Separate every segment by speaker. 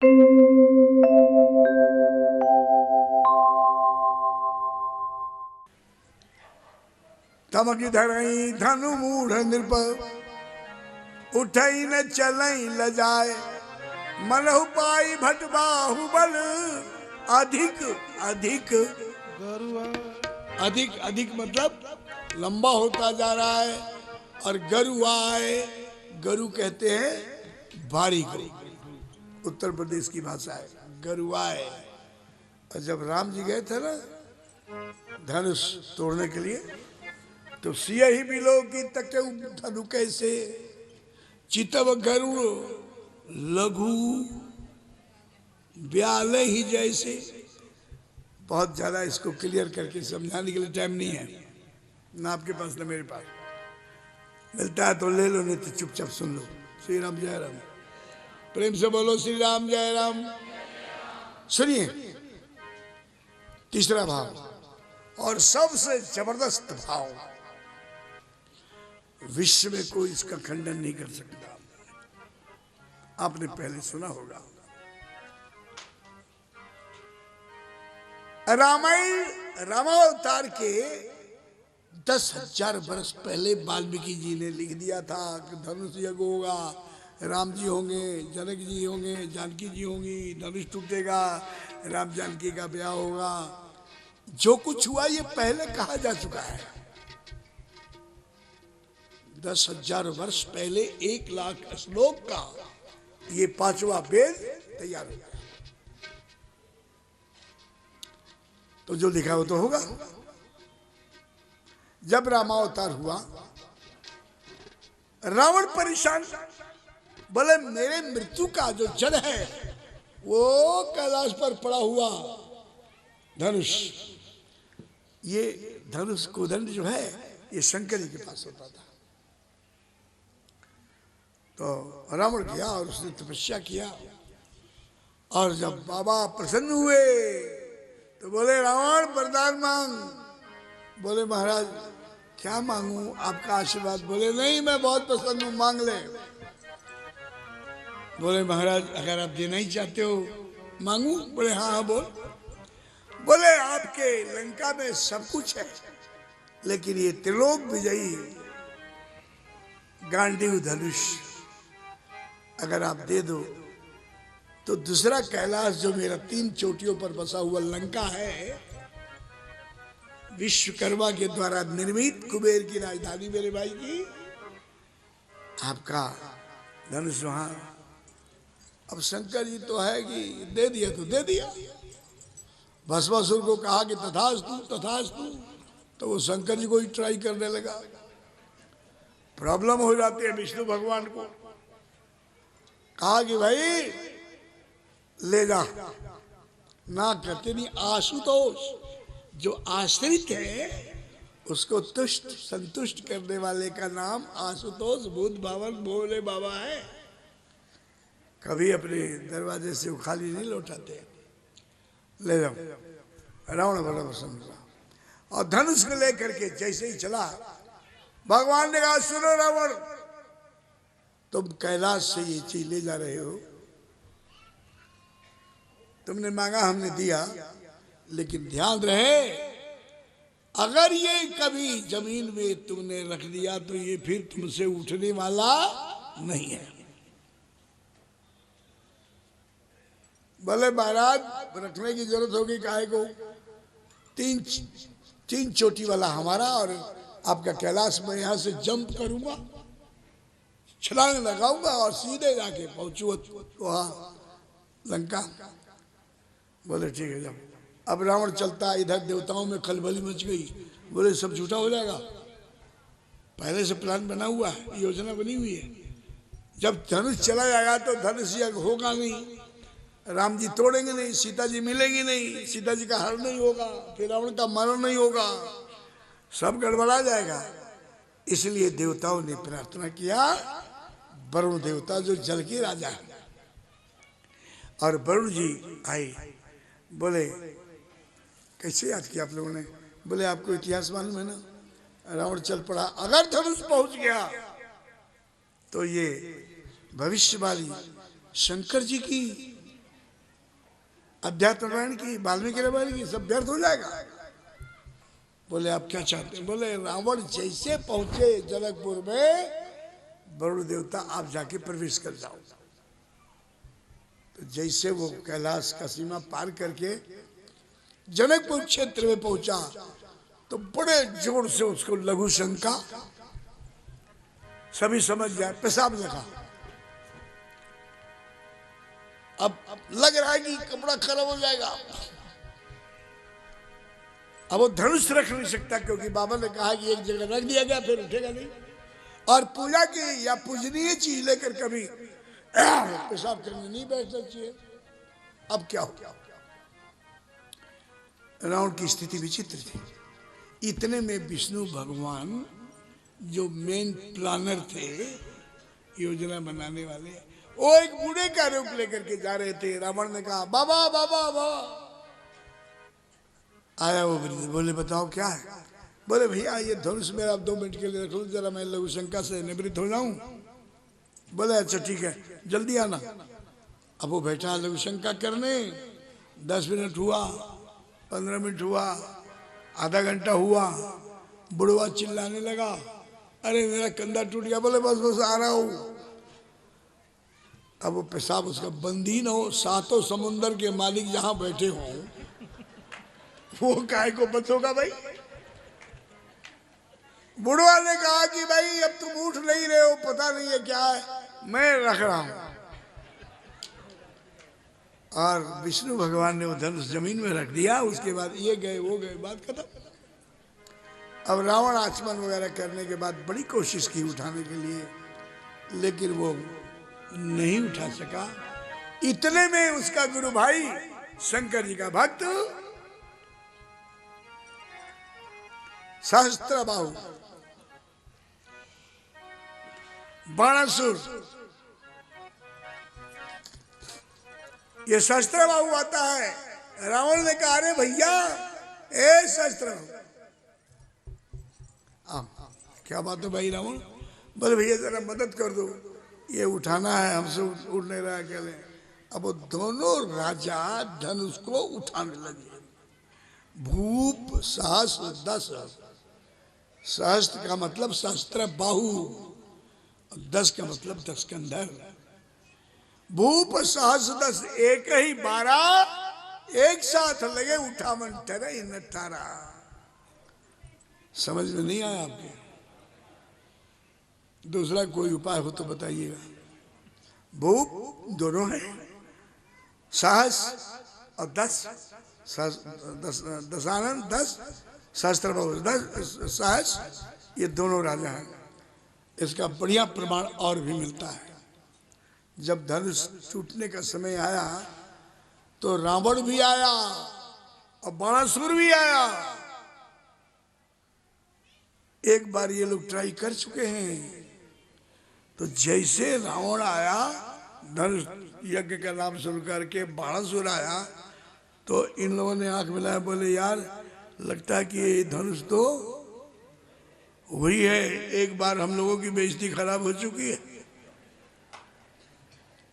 Speaker 1: तमक धरई धनु मूढ़ नृप उठई न चलई लजाए मनहु पाई भट बाहुबल अधिक अधिक अधिक अधिक मतलब लंबा होता जा रहा है। और गरुआए, गरु कहते हैं भारी को, उत्तर प्रदेश की भाषा है गरुआए। और जब राम जी गए थे ना धनुष तोड़ने के लिए तो सिया ही बिलो की तक धनु कैसे चितव गरुड़ लघु ब्याले ही जैसे। बहुत ज्यादा इसको क्लियर करके समझाने के लिए टाइम नहीं है, ना आपके पास ना मेरे पास। मिलता है तो ले लो, नहीं तो चुपचाप सुन लो। श्री राम जय राम, प्रेम से बोलो श्री राम जय राम। सुनिए तीसरा भाव और सबसे जबरदस्त भाव, विश्व में कोई इसका खंडन नहीं कर सकता। आपने पहले सुना होगा रामावतार के 10,000 वर्ष पहले वाल्मीकि जी ने लिख दिया था कि धनुष यज्ञ होगा, राम जी होंगे, जनक जी होंगे, जानकी जी होंगी, धनुष टूटेगा, राम जानकी का ब्याह होगा। जो कुछ हुआ ये पहले कहा जा चुका है। 10,000 वर्ष पहले 1,00,000 श्लोक का ये 5वां वेद तैयार हो गया। तो जो लिखा हो तो होगा। जब रामावतार हुआ रावण परेशान, बोले मेरे मृत्यु का जो जड़ है वो कैलाश पर पड़ा हुआ धनुष। ये धनुष कोदंड जो है ये शंकर जी के पास होता था। तो रावण गया और उसने तपस्या किया, और जब बाबा प्रसन्न हुए तो बोले रावण वरदान मांग। बोले महाराज क्या मांगू, आपका आशीर्वाद। बोले नहीं मैं बहुत प्रसन्न हूं, मांग ले। बोले महाराज अगर आप देना ही चाहते हो मांगू। बोले हाँ हाँ बोल। बोले आपके लंका में सब कुछ है, लेकिन ये त्रिलोक विजयी गांडीव धनुष अगर आप दे दो तो दूसरा कैलाश जो मेरा 3 चोटियों पर बसा हुआ लंका है, विश्वकर्मा के द्वारा निर्मित कुबेर की राजधानी मेरे भाई की, आपका धनुष वहां। अब शंकर जी तो है कि दे दिया तो दे दिया। भस्मासुर को कहा कि तथास्तु तथास्तु, तो वो शंकर जी को ही ट्राई करने लगा। प्रॉब्लम हो जाती है विष्णु भगवान को। कहा कि भाई ले जा, ना करते नहीं। आशुतोष जो आश्रित है उसको तुष्ट संतुष्ट करने वाले का नाम आशुतोष भूत भावन भोले बाबा है। कभी अपने दरवाजे से खाली नहीं लौटाते। ले जाओ। रावण बड़ा पसंद हुआ और धनुष को लेकर के जैसे ही चला, भगवान ने कहा सुनो रावण, तुम कैलाश से ये चीज ले जा रहे हो, तुमने मांगा हमने दिया, लेकिन ध्यान रहे अगर ये कभी जमीन में तुमने रख दिया तो ये फिर तुमसे उठने वाला नहीं है। बोले महाराज रखने की जरूरत होगी काहे को, तीन चोटी वाला हमारा और आपका कैलाश में यहां से जंप करूंगा, छलांग लगाऊंगा और सीधे जाके पहुंचू वहां लंका। बोले ठीक है जाओ। अब रावण चलता, इधर देवताओं में खलबली मच गई। बोले सब झूठा हो जाएगा, पहले से प्लान बना हुआ है, योजना बनी हुई है। जब धनुष चला जाएगा तो धनुष यज्ञ होगा नहीं, राम जी तोड़ेंगे नहीं, सीता जी मिलेंगी नहीं, सीता जी का हरण नहीं होगा, फिर रावण का मरण नहीं होगा, सब गड़बड़ा जाएगा। इसलिए देवताओं ने प्रार्थना किया, वरुण देवता जो जल के राजा है, और वरुण जी आए। बोले कैसे याद किया आप लोगों ने? बोले आपको इतिहास मालूम है ना, रावण चल पड़ा, अगर धनुष पहुंच गया तो ये भविष्यवाणी शंकर जी की अध्यात्म रामायण की, वाल्मीकि रामायण की, सब व्यर्थ हो जाएगा। बोले आप क्या चाहते हैं? बोले रावण जैसे पहुंचे जनकपुर में, वरुण देवता आप जाके प्रवेश कर जाओ। तो जैसे वो कैलाश का सीमा पार करके जनकपुर क्षेत्र में पहुंचा तो बड़े जोर से उसको लघु शंका, सभी समझ जाए, पेशाब लगा। अब लग रहा है कि कपड़ा खराब हो जाएगा। अब वो धनुष रख नहीं सकता क्योंकि बाबा ने कहा कि एक जगह रख दिया गया फिर उठेगा नहीं, और पूजा की या पूजनीय चीज लेकर कभी पेशाब करने नहीं बैठना चाहिए। अब क्या हो? रावण की स्थिति विचित्र थी। इतने में विष्णु भगवान जो मेन प्लानर थे, योजना बनाने वाले, वो एक बूढ़े का रूप लेकर के जा रहे थे। रावण ने कहा बाबा बाबा बाबा। आया वो वृद्ध, बोले बताओ क्या है? बोले भैया ये धनुष मेरा 2 मिनट के लिए रख लो, जरा मैं लघु शंका से निवृत्त हो जाऊं। बोले अच्छा ठीक है, जल्दी आना। अब वो बैठा लघु शंका करने। 10 मिनट हुआ, 15 मिनट हुआ, आधा घंटा हुआ, बुढ़वा चिल्लाने लगा, अरे मेरा कंधा टूट गया। बोले बस बस आ रहा हूं। अब वो पेशाब उसका बंदी न हो, 7 समुंदर के मालिक जहां बैठे हों, वो काय को बचोगा भाई? बुढ़वा ने कहा कि भाई अब तुम उठ नहीं रहे हो, पता नहीं है क्या है, मैं रख रहा हूं। और विष्णु भगवान ने वो धनुष जमीन में रख दिया। उसके बाद ये गए वो गए, बात खत्म। अब रावण आचमन वगैरह करने के बाद बड़ी कोशिश की उठाने के लिए, लेकिन वो नहीं उठा सका। इतने में उसका गुरु भाई शंकर जी का भक्त सहस्त्रबाहु बाणासुर, ये सहस्त्रबाहु आता है। रावण ने कहा अरे भैया ए सहस्त्रबाहु, क्या बात है भाई रावण? बोले भैया जरा मदद कर दो, ये उठाना है, हमसे उठ नहीं रहा अकेले। अब वो दोनों राजा धनुष को उठाने लगे। भूप सहस्त्र 10, सहस्त्र का मतलब सहस्त्र बाहु, 10 का मतलब 10 कंधर। भूप सहस्त्र 10, एक ही 12 एक साथ लगे, उठा मन ठहरा न ठहरा। समझ में नहीं आया आपके? दूसरा कोई उपाय हो तो बताइएगा। भूप दोनों है, सहस और 10, दशानन 10, सहस्त्र 10, सहस, ये दोनों राजा हैं। इसका बढ़िया प्रमाण और भी मिलता है। जब धनुष टूटने का समय आया तो रावण भी आया और बाणासुर भी आया। एक बार ये लोग ट्राई कर चुके हैं। तो जैसे रावण आया, धनुष यज्ञ का नाम शुरू करके बाणासुर आया, तो इन लोगों ने आंख मिलाया, बोले यार लगता है कि ये धनुष तो वही है, एक बार हम लोगों की बेइज्जती खराब हो चुकी है।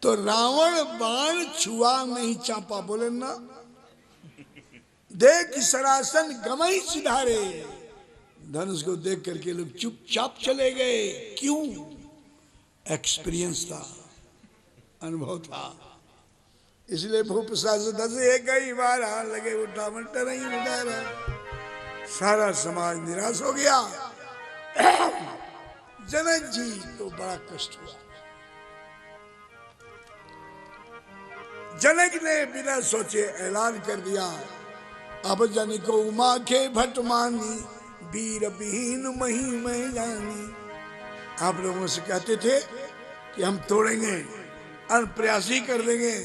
Speaker 1: तो रावण बाण छुआ नहीं चापा, बोले ना देख सरासन गमई सिधारे। धनुष को देख करके लोग चुपचाप चले गए। क्यों? एक्सपीरियंस था, अनुभव था। इसलिए भूप सहस्त्र 10 एक ही बार लगे, उठा मट्टा नहीं उठा रहा। सारा समाज निराश हो गया। जनक जी को बड़ा कष्ट हुआ। जनक ने बिना सोचे ऐलान कर दिया, अब जन को उमा के भट मानी, वीर विहीन मही मैं जानी। आप लोगों से कहते थे कि हम तोड़ेंगे, अनप्रयासी कर देंगे,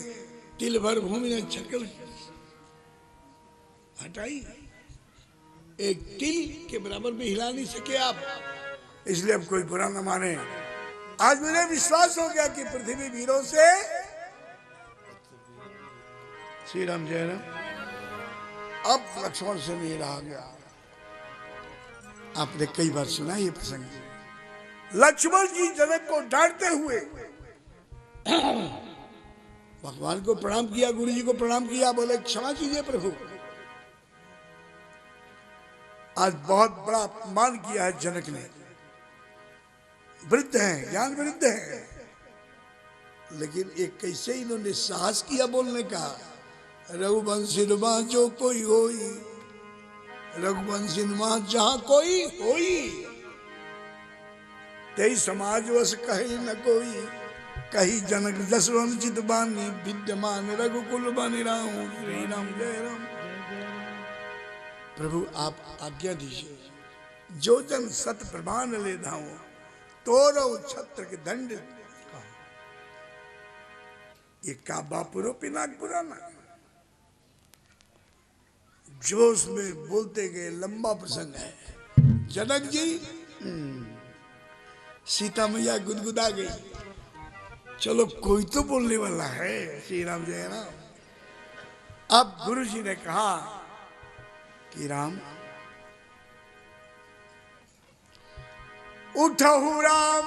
Speaker 1: तिल भर भूमि ने छकल हटाई, एक तिल के बराबर भी हिला नहीं सके आप। इसलिए अब कोई बुरा न माने। आज मुझे विश्वास हो गया कि पृथ्वी वीरों से। श्री राम जय राम। अब लक्ष्मण से नहीं रहा गया। आपने कई बार सुना ये प्रसंग। लक्ष्मण जी जनक को डांटते हुए भगवान को प्रणाम किया, गुरु जी को प्रणाम किया, बोले क्षमा कीजिए प्रभु, आज बहुत बड़ा अपमान किया है जनक ने। वृद्ध हैं, ज्ञान वृद्ध हैं, लेकिन एक कैसे इन्होंने साहस किया बोलने का, रघुवंशी मां जो कोई होई, रघुवंशी मां जहां कोई होई, तेई समाज वश कही न कोई, कही जनक जसवंत चित बानी, विद्यमान रघुकुल बनि राहु, श्री राम जय राम। प्रभु आप आज्ञा दीजिए, जो जन सत प्रमाण ले धाओ, तोरो छत्र के दंड। ये काबा पुरो पिनाक पुराना, जोश में बोलते गए, लंबा प्रसंग है। जनक जी, सीता मैया गुदगुदा गई, चलो कोई तो बोलने वाला है, श्री राम जय राम। अब गुरु जी ने कहा कि राम, उठहु राम,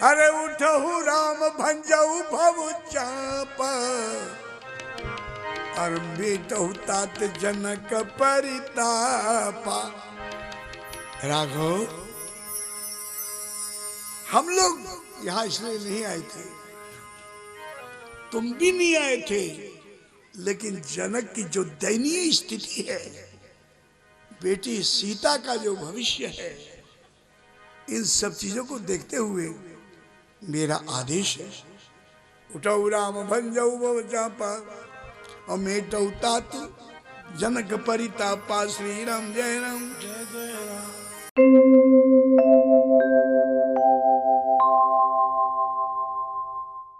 Speaker 1: अरे उठहु राम, भंजऊ भव चाप, और बेटहु तात जनक परितापा। राघव, हम लोग यहां इसलिए नहीं आए थे, तुम भी नहीं आए थे, लेकिन जनक की जो दयनीय स्थिति है, बेटी सीता का जो भविष्य है, इन सब चीजों को देखते हुए मेरा आदेश है, उठौ राम भंजौ भव चापा, और मेटौ तात जनक परितापा। श्री राम जय राम जय जय राम।